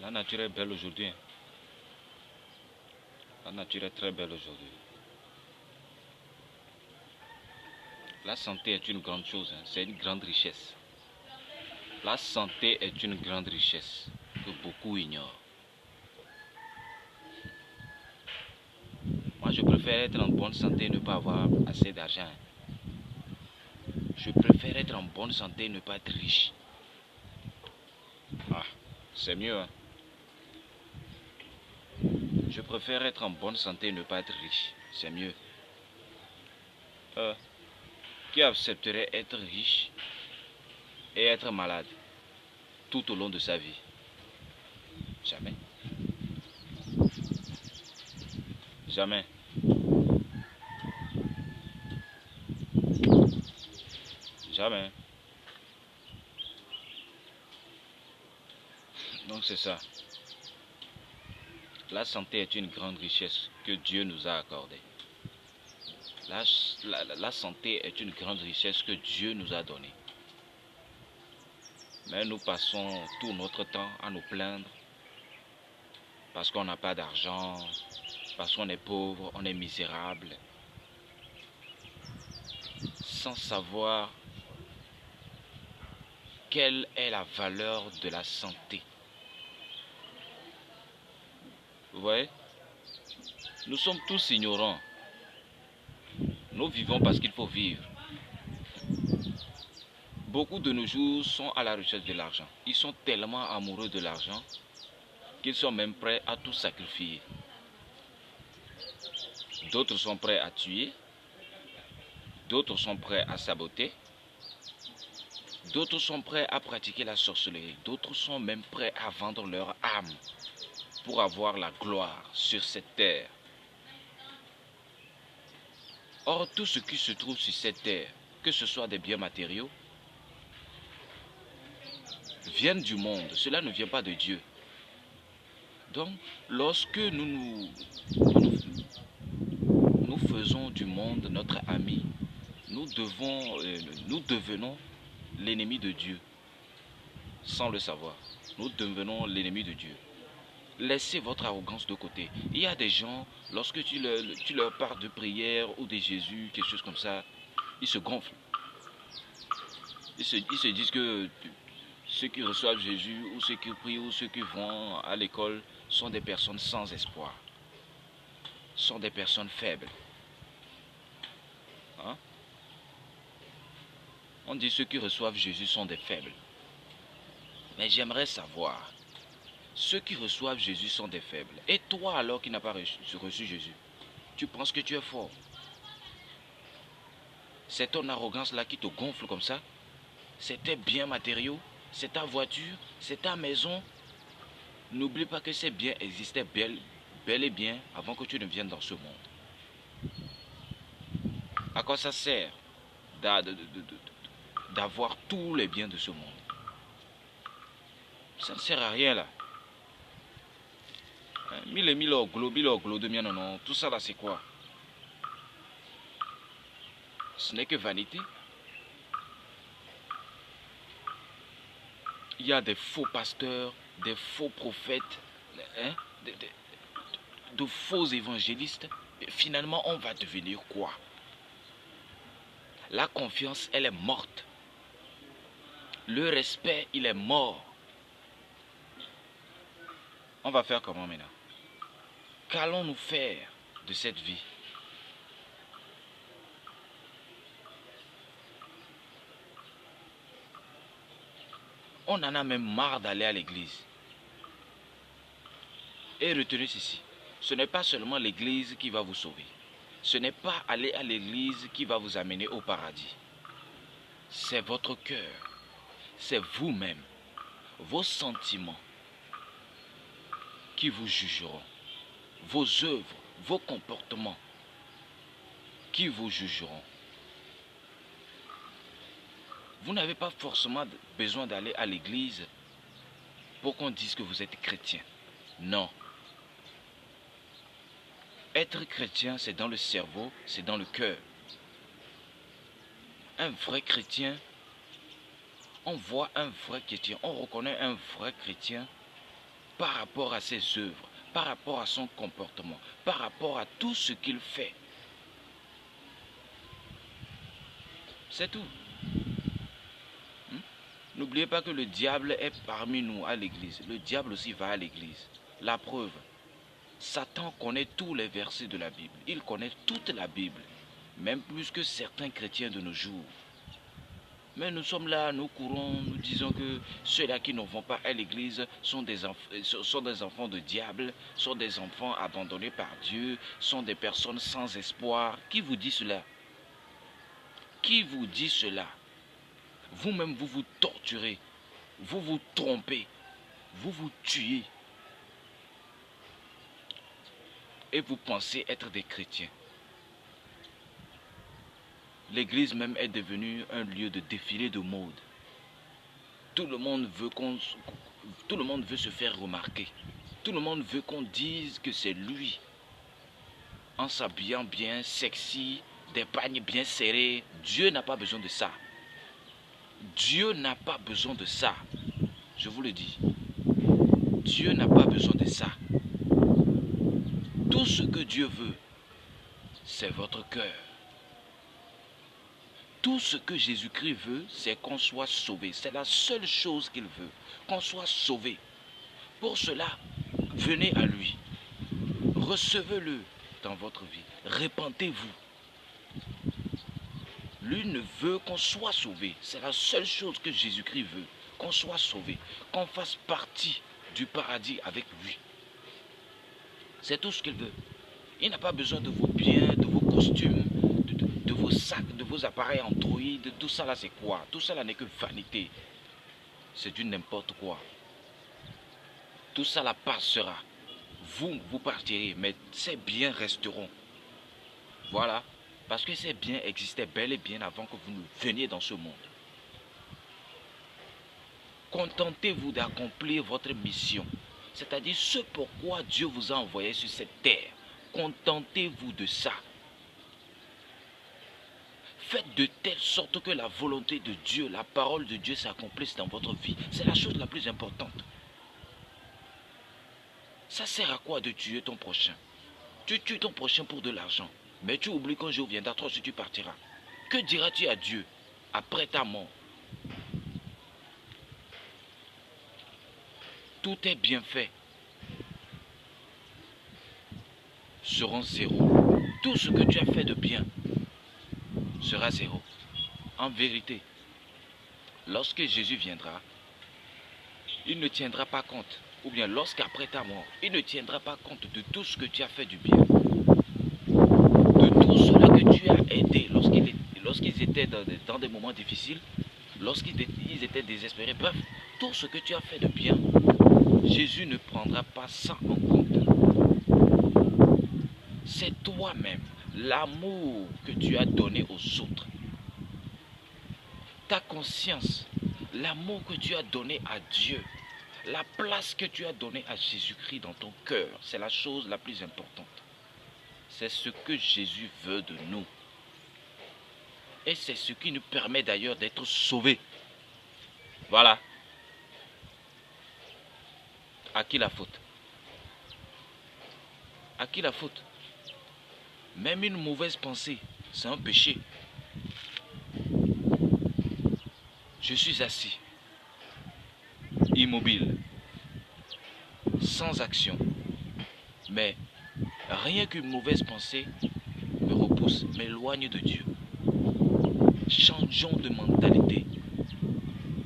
La nature est belle aujourd'hui. La nature est très belle aujourd'hui. La santé est une grande chose, c'est une grande richesse. La santé est une grande richesse que beaucoup ignorent. Moi, je préfère être en bonne santé et ne pas avoir assez d'argent. Je préfère être en bonne santé et ne pas être riche. Ah, c'est mieux, hein? Je préfère être en bonne santé et ne pas être riche. C'est mieux. Qui accepterait être riche et être malade tout au long de sa vie? Jamais. Jamais. Jamais. Donc c'est ça. La santé est une grande richesse que Dieu nous a accordée. La santé est une grande richesse que Dieu nous a donnée. Mais nous passons tout notre temps à nous plaindre parce qu'on n'a pas d'argent, parce qu'on est pauvre, on est misérable, sans savoir quelle est la valeur de la santé. Vous voyez? Nous sommes tous ignorants. Nous vivons parce qu'il faut vivre. Beaucoup de nos jours sont à la recherche de l'argent. Ils sont tellement amoureux de l'argent qu'ils sont même prêts à tout sacrifier. D'autres sont prêts à tuer. D'autres sont prêts à saboter. D'autres sont prêts à pratiquer la sorcellerie. D'autres sont même prêts à vendre leur âme pour avoir la gloire sur cette terre. Or, tout ce qui se trouve sur cette terre, que ce soit des biens matériaux, viennent du monde. Cela ne vient pas de Dieu. Donc, lorsque nous faisons du monde notre ami, nous devenons l'ennemi de Dieu. Sans le savoir, nous devenons l'ennemi de Dieu. Laissez votre arrogance de côté. Il y a des gens, lorsque tu leur parles de prière ou de Jésus, quelque chose comme ça, ils se gonflent. Ils se disent que ceux qui reçoivent Jésus, ou ceux qui prient, ou ceux qui vont à l'école, sont des personnes sans espoir. Sont des personnes faibles. Hein? On dit que ceux qui reçoivent Jésus sont des faibles. Mais j'aimerais savoir, ceux qui reçoivent Jésus sont des faibles. Et toi alors qui n'as pas reçu Jésus, tu penses que tu es fort. C'est ton arrogance là qui te gonfle comme ça. C'est tes biens matériaux, c'est ta voiture, c'est ta maison. N'oublie pas que ces biens existaient bel et bien avant que tu ne viennes dans ce monde. À quoi ça sert d'avoir tous les biens de ce monde? Ça ne sert à rien là. Mille et mille oglo de mien, non, tout ça là c'est quoi? Ce n'est que vanité. Il y a des faux pasteurs, des faux prophètes, hein, de faux évangélistes. Et finalement, on va devenir quoi? La confiance, elle est morte. Le respect, il est mort. On va faire comment maintenant? Qu'allons-nous faire de cette vie? On en a même marre d'aller à l'église. Et retenez ceci, ce n'est pas seulement l'église qui va vous sauver. Ce n'est pas aller à l'église qui va vous amener au paradis. C'est votre cœur, c'est vous-même, vos sentiments qui vous jugeront. Vos œuvres, vos comportements qui vous jugeront. Vous n'avez pas forcément besoin d'aller à l'église pour qu'on dise que vous êtes chrétien. Non. Être chrétien, c'est dans le cerveau, c'est dans le cœur. Un vrai chrétien, on voit un vrai chrétien, on reconnaît un vrai chrétien par rapport à ses œuvres, par rapport à son comportement, par rapport à tout ce qu'il fait. C'est tout. N'oubliez pas que le diable est parmi nous à l'église. Le diable aussi va à l'église. La preuve, Satan connaît tous les versets de la Bible. Il connaît toute la Bible, même plus que certains chrétiens de nos jours. Mais nous sommes là, nous courons, nous disons que ceux-là qui ne vont pas à l'église sont des enfants de diable, sont des enfants abandonnés par Dieu, sont des personnes sans espoir. Qui vous dit cela? Qui vous dit cela? Vous-même, vous vous torturez, vous vous trompez, vous vous tuez. Et vous pensez être des chrétiens. L'église même est devenue un lieu de défilé de mode. Tout le monde veut se faire remarquer. Tout le monde veut qu'on dise que c'est lui. En s'habillant bien, sexy, des pagnes bien serrés. Dieu n'a pas besoin de ça. Dieu n'a pas besoin de ça. Je vous le dis. Dieu n'a pas besoin de ça. Tout ce que Dieu veut, c'est votre cœur. Tout ce que Jésus-Christ veut, c'est qu'on soit sauvé. C'est la seule chose qu'il veut, qu'on soit sauvé. Pour cela, venez à lui. Recevez-le dans votre vie. Répentez-vous. Lui ne veut qu'on soit sauvé. C'est la seule chose que Jésus-Christ veut, qu'on soit sauvé, qu'on fasse partie du paradis avec lui. C'est tout ce qu'il veut. Il n'a pas besoin de vos biens, de vos costumes, de vos sacs, de vos appareils Android. Tout ça là c'est quoi? Tout ça là n'est que vanité. C'est du n'importe quoi. Tout ça là passera. Vous partirez, mais ces biens resteront. Voilà. Parce que ces biens existaient bel et bien avant que vous ne veniez dans ce monde. Contentez-vous d'accomplir votre mission. C'est-à-dire ce pourquoi Dieu vous a envoyé sur cette terre. Contentez-vous de ça. Faites de telle sorte que la volonté de Dieu, la parole de Dieu s'accomplisse dans votre vie. C'est la chose la plus importante. Ça sert à quoi de tuer ton prochain? Tu tues ton prochain pour de l'argent. Mais tu oublies qu'un jour viendra, toi aussi tu partiras. Que diras-tu à Dieu après ta mort? Tout est bien fait. Seront zéro. Tout ce que tu as fait de bien sera zéro. En vérité, lorsque Jésus viendra, il ne tiendra pas compte. Ou bien lorsqu'après ta mort, il ne tiendra pas compte de tout ce que tu as fait du bien. De tout cela que tu as aidé lorsqu'ils étaient dans des moments difficiles, lorsqu'ils étaient désespérés. Bref, tout ce que tu as fait de bien, Jésus ne prendra pas ça en compte. C'est toi-même, l'amour que tu as donné aux autres. Ta conscience, l'amour que tu as donné à Dieu, la place que tu as donnée à Jésus-Christ dans ton cœur, c'est la chose la plus importante. C'est ce que Jésus veut de nous. Et c'est ce qui nous permet d'ailleurs d'être sauvés. Voilà. À qui la faute? À qui la faute? Même une mauvaise pensée, c'est un péché. Je suis assis, immobile, sans action. Mais rien qu'une mauvaise pensée me repousse, m'éloigne de Dieu. Changeons de mentalité.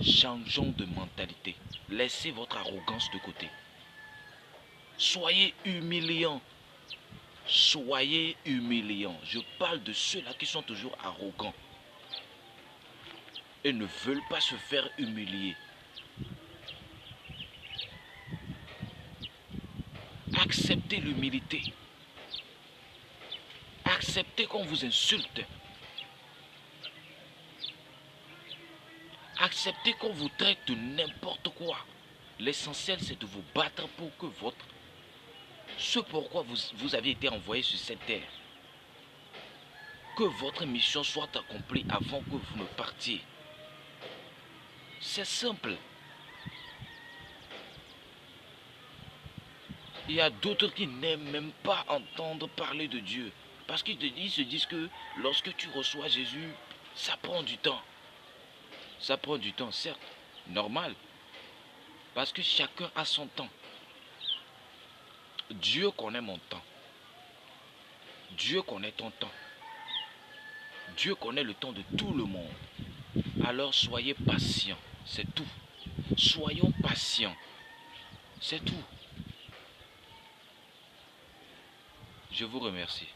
Changeons de mentalité. Laissez votre arrogance de côté. Soyez humiliants. Soyez humiliants. Je parle de ceux-là qui sont toujours arrogants et ne veulent pas se faire humilier. Acceptez l'humilité. Acceptez qu'on vous insulte. Acceptez qu'on vous traite de n'importe quoi. L'essentiel, c'est de vous battre pour que ce pourquoi vous avez été envoyé sur cette terre, que votre mission soit accomplie avant que vous ne partiez. C'est simple. Il y a d'autres qui n'aiment même pas entendre parler de Dieu. Parce qu'ils se disent que lorsque tu reçois Jésus, ça prend du temps. Ça prend du temps, certes, normal. Parce que chacun a son temps. Dieu connaît mon temps. Dieu connaît ton temps. Dieu connaît le temps de tout le monde. Alors soyez patients, c'est tout. Soyons patients, c'est tout. Je vous remercie.